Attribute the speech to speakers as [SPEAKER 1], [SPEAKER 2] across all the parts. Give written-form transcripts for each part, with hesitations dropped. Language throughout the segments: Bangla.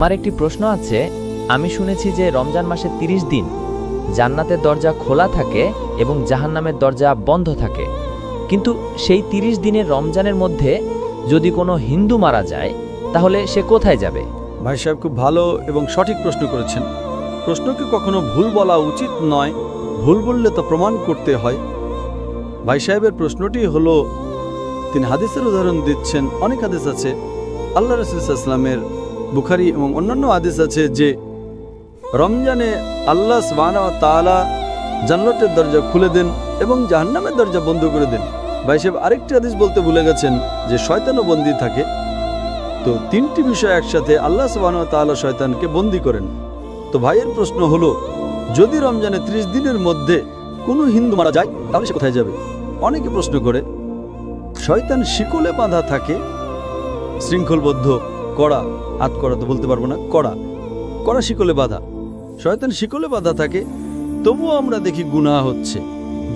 [SPEAKER 1] আমার একটি প্রশ্ন আছে। আমি শুনেছি যে রমজান মাসে ৩০ দিন জান্নাতের দরজা খোলা থাকে এবং জাহান্নামের দরজা বন্ধ থাকে, কিন্তু সেই ৩০ দিনের রমজানের মধ্যে যদি কোনো হিন্দু মারা যায় তাহলে সে কোথায় যাবে?
[SPEAKER 2] ভাই সাহেব খুব ভালো এবং সঠিক প্রশ্ন করেছেন। প্রশ্নকে কখনো ভুল বলা উচিত নয়, ভুল বললে তো প্রমাণ করতে হয়। ভাই সাহেবের প্রশ্নটি হলো, তিনি হাদিসের উদাহরণ দিচ্ছেন। অনেক হাদিস আছে, আল্লাহ রাসূল সাল্লাল্লাহু আলাইহি ওয়াসাল্লামের, বুখারী এবং অন্যান্য হাদিস আছে যে রমজানে আল্লাহ সুবহানাহু ওয়া তাআলা জান্নাতের দরজা খুলে দেন এবং জাহান্নামের দরজা বন্ধ করে দেন। ভাই সাহেব আরেকটি হাদিস বলতে ভুলে গেছেন যে শয়তানও বন্দী থাকে। তো তিনটি বিষয় একসাথে, আল্লাহ সুবহানাহু ওয়া তাআলা শয়তানকে বন্দী করেন। তো ভাইয়ের প্রশ্ন হলো, যদি রমজানে ৩০ দিনের মধ্যে কোনো হিন্দু মারা যায় তাহলে সে কোথায় যাবে? অনেকে প্রশ্ন করে, শয়তান শিকলে বাঁধা থাকে, শৃঙ্খলবদ্ধ, কড়া, হাত করা তো বলতে পারবো না, কড়া কড়া শিকলে বাঁধা। শয়তান শিকলে বাঁধা থাকে, তবুও আমরা দেখি গুনাহ হচ্ছে।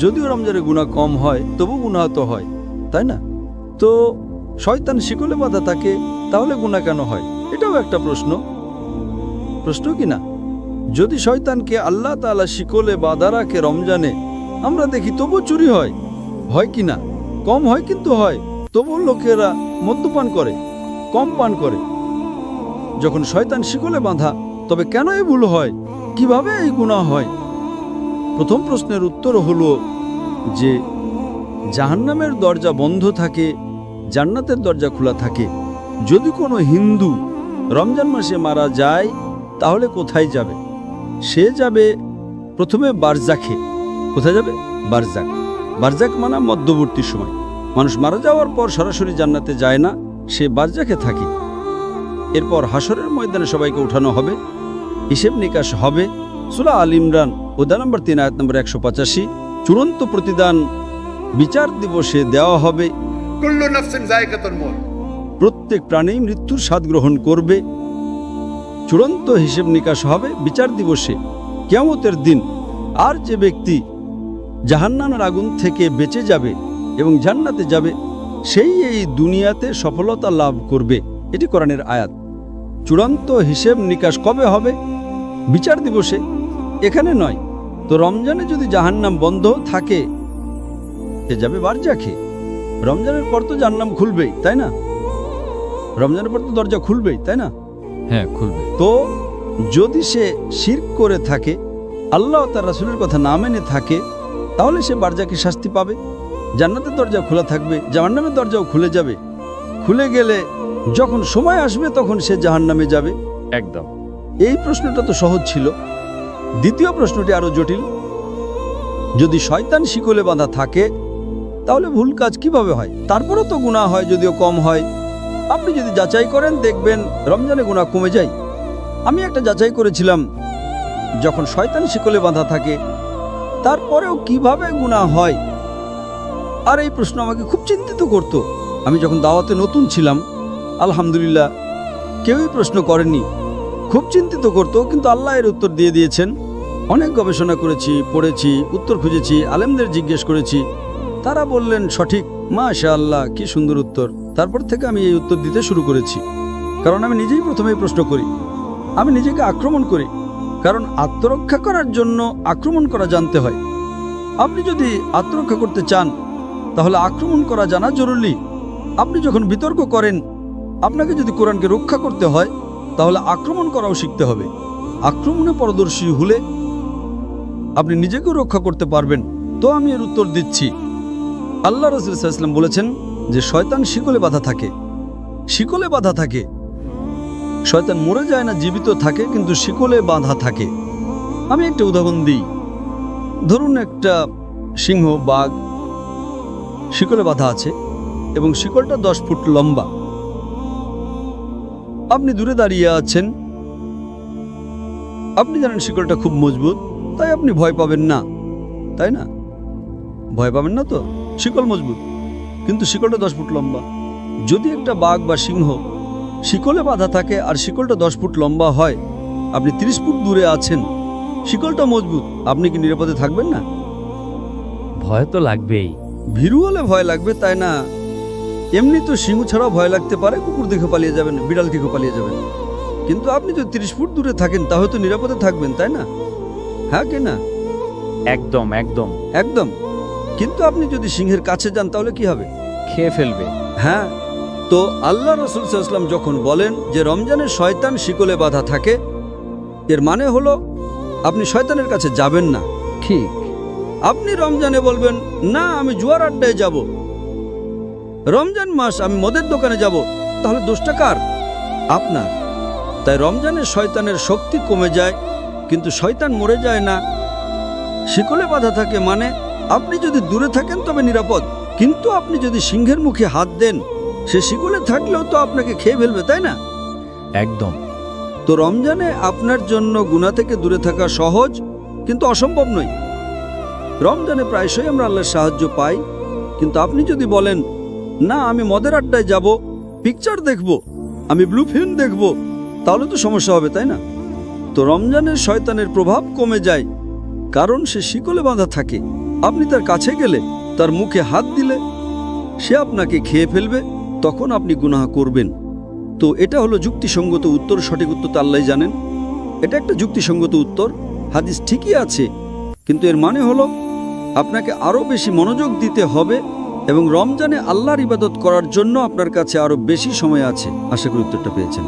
[SPEAKER 2] যদিও রমজানে গুনাহ কম হয়, তবু গুনাহ তো হয়, তাই না? তো শয়তান শিকলে বাঁধা থাকে, তাহলে গুনাহ কেন হয়? এটাও একটা প্রশ্ন কি না? যদি শয়তানকে আল্লাহ তাআলা শিকলে বাঁধা রাখে রমজানে, আমরা দেখি তবু চুরি হয় কি না? কম হয় কিন্তু হয়। তবু লোকেরা মদ্যপান করে, কম পান করে। যখন শয়তান শিকলে বাঁধা, তবে কেন এই ভুল হয়? কিভাবে এই গুনাহ হয়? প্রথম প্রশ্নের উত্তর হলো যে জাহান্নামের দরজা বন্ধ থাকে, জান্নাতের দরজা খোলা থাকে। যদি কোনো হিন্দু রমজান মাসে মারা যায় তাহলে কোথায় যাবে? সে যাবে প্রথমে বারজাখে। কোথায় যাবে? বারজাখ। বারজাখ মানে মধ্যবর্তী সময়। মানুষ মারা যাওয়ার পর সরাসরি জান্নাতে যায় না, সে বারজাখে থাকে। এরপর হাসরের ময়দানে সবাইকে উঠানো হবে, হিসেব নিকাশ হবে। সূরা আল ইমরান অধ্যায় নম্বর ৩ আয়াত নম্বর ১৮৫, চূড়ান্ত প্রতিদান বিচার দিবসে দেওয়া হবে।
[SPEAKER 3] কুল্লু নাফসিন যায়কাতুল মউত,
[SPEAKER 2] প্রত্যেক প্রাণী মৃত্যুর স্বাদ গ্রহণ করবে। চূড়ান্ত হিসেব নিকাশ হবে বিচার দিবসে, কিয়ামতের দিন। আর যে ব্যক্তি জাহান্নামের আগুন থেকে বেঁচে যাবে এবং জান্নাতে যাবে, সেই এই দুনিয়াতে সফলতা লাভ করবে। এটি কোরআনের আয়াত। চূড়ান্ত হিসেব নিকাশ কবে হবে? বিচার দিবসে, এখানে নয়। তো রমজানে যদি জাহান্নাম বন্ধ থাকে, সে যাবে বারজাখে। রমজানের পর তো জাহান্নাম খুলবেই, তাই না? রমজানের পর তো দরজা খুলবেই, তাই না?
[SPEAKER 1] হ্যাঁ, খুলবে।
[SPEAKER 2] তো যদি সে শিরক করে থাকে, আল্লাহ ও তার রাসূলের কথা না মেনে থাকে, তাহলে সে বারজাখে শাস্তি পাবে। জান্নাতের দরজা খোলা থাকবে, জাহান্নামের দরজাও খুলে যাবে। খুলে গেলে যখন সময় আসবে তখন সে জাহান্নামে যাবে।
[SPEAKER 1] একদম।
[SPEAKER 2] এই প্রশ্নটা তো সহজ ছিল। দ্বিতীয় প্রশ্নটি আরো জটিল। যদি শয়তান শিকলে বাঁধা থাকে, তাহলে ভুল কাজ কিভাবে হয়? তারপরও তো গুনাহ হয়, যদিও কম হয়। আপনি যদি যাচাই করেন, দেখবেন রমজানে গুনাহ কমে যায়। আমি একটা যাচাই করেছিলাম, যখন শয়তান শিকলে বাঁধা থাকে তারপরেও কিভাবে গুনাহ হয়। আর এই প্রশ্ন আমাকে খুব চিন্তিত করত। আমি যখন দাওয়াতে নতুন ছিলাম, আলহামদুলিল্লাহ কেউই প্রশ্ন করেনি, খুব চিন্তিত করত, কিন্তু আল্লাহ এর উত্তর দিয়ে দিয়েছেন। অনেক গবেষণা করেছি, পড়েছি, উত্তর খুঁজেছি, আলেমদের জিজ্ঞেস করেছি, তারা বললেন সঠিক। মাশাআল্লাহ, কি সুন্দর উত্তর। তারপর থেকে আমি এই উত্তর দিতে শুরু করেছি, কারণ আমি নিজেই প্রথমেই প্রশ্ন করি, আমি নিজেকে আক্রমণ করি। কারণ আত্মরক্ষা করার জন্য আক্রমণ করা জানতে হয়। আপনি যদি আত্মরক্ষা করতে চান, তাহলে আক্রমণ করা জানা জরুরি। আপনি যখন বিতর্ক করেন, আপনাকে যদি কোরআনকে রক্ষা করতে হয়, তাহলে আক্রমণ করাও শিখতে হবে। আক্রমণে পারদর্শী হলে আপনি নিজেকেও রক্ষা করতে পারবেন। তো আমি এর উত্তর দিচ্ছি। আল্লাহ রাসূল সাল্লাল্লাহু আলাইহি ওয়াসাল্লাম বলেছেন যে শয়তান শিকলে বাঁধা থাকে। শিকলে বাঁধা থাকে। শয়তান মরে যায় না, জীবিত থাকে, কিন্তু শিকলে বাঁধা থাকে। আমি একটা উদাহরণ দিই। ধরুন একটা সিংহ, বাঘ শিকলে বাঁধা আছে এবং শিকলটা 10 ফুট লম্বা। আপনি দূরে দাঁড়িয়ে আছেন, আপনি জানেন শিকলটা খুব মজবুত, তাই আপনি ভয় পাবেন না, তাই না? ভয় পাবেন না তো, শিকল মজবুত, কিন্তু শিকলটা 10 ফুট লম্বা। যদি একটা বাঘ বা সিংহ শিকলে বাঁধা থাকে আর শিকলটা 10 ফুট লম্বা হয়, আপনি 30 ফুট দূরে আছেন, শিকলটা মজবুত, আপনি কি নিরাপদে থাকবেন না?
[SPEAKER 1] ভয় তো লাগবেই।
[SPEAKER 2] ভীরু হলে ভয় লাগবে, তাই না? এমনি তো সিংহ ছাড়াও ভয় লাগতে পারে। কুকুর দেখে পালিয়ে যাবেন, বিড়াল দেখে পালিয়ে যাবেন, কিন্তু আপনি যদি 30 ফুট দূরে থাকেন তাহলে তো নিরাপদে থাকবেন, তাই না? হ্যাঁ কি না?
[SPEAKER 1] একদম একদম।
[SPEAKER 2] একদম। কিন্তু আপনি যদি সিংহের কাছে যান তাহলে কি হবে?
[SPEAKER 1] খেয়ে ফেলবে।
[SPEAKER 2] হ্যাঁ, তো আল্লাহ রাসূল সাল্লাল্লাহু আলাইহি ওয়াসাল্লাম যখন বলেন যে রমজানে শয়তান শিকলে বাঁধা থাকে, এর মানে হলো আপনি শয়তানের কাছে যাবেন না।
[SPEAKER 1] ঠিক।
[SPEAKER 2] আপনি রমজানে বলবেন না আমি জুয়ার আড্ডায় যাব, রমজান মাস আমি মদের দোকানে যাব, তাহলে দোষটা কার? আপনার। তাই রমজানে শয়তানের শক্তি কমে যায়, কিন্তু শয়তান মরে যায় না। শিকলে বাঁধা থাকে মানে আপনি যদি দূরে থাকেন তবে নিরাপদ, কিন্তু আপনি যদি সিংহের মুখে হাত দেন, সে শিকলে থাকলেও তো আপনাকে খেয়ে ফেলবে, তাই না?
[SPEAKER 1] একদম।
[SPEAKER 2] তো রমজানে আপনার জন্য গুনাহ থেকে দূরে থাকা সহজ, কিন্তু অসম্ভব নয়। রমজানে প্রায়শই আমরা আল্লাহর সাহায্য পাই, কিন্তু আপনি যদি বলেন না আমি মদের আড্ডায় যাব, পিকচার দেখব, আমি ব্লু ফিল্ম দেখব, তাহলে তো সমস্যা হবে, তাই না? তো রমজানের শয়তানের প্রভাব কমে যায়, কারণ সে শিকলে বাঁধা থাকে। আপনি তার কাছে গেলে, তার মুখে হাত দিলে সে আপনাকে খেয়ে ফেলবে, তখন আপনি গুনাহ করবেন। তো এটা হলো যুক্তিসঙ্গত উত্তর। সঠিক উত্তর তো আল্লাহই জানেন। এটা একটা যুক্তিসঙ্গত উত্তর, হাদিস ঠিকই আছে, কিন্তু এর মানে হলো আপনাকে আরও বেশি মনোযোগ দিতে হবে এবং রমজানে আল্লাহর ইবাদত করার জন্য আপনার কাছে আরও বেশি সময় আছে। আশা করি উত্তরটা পেয়েছেন।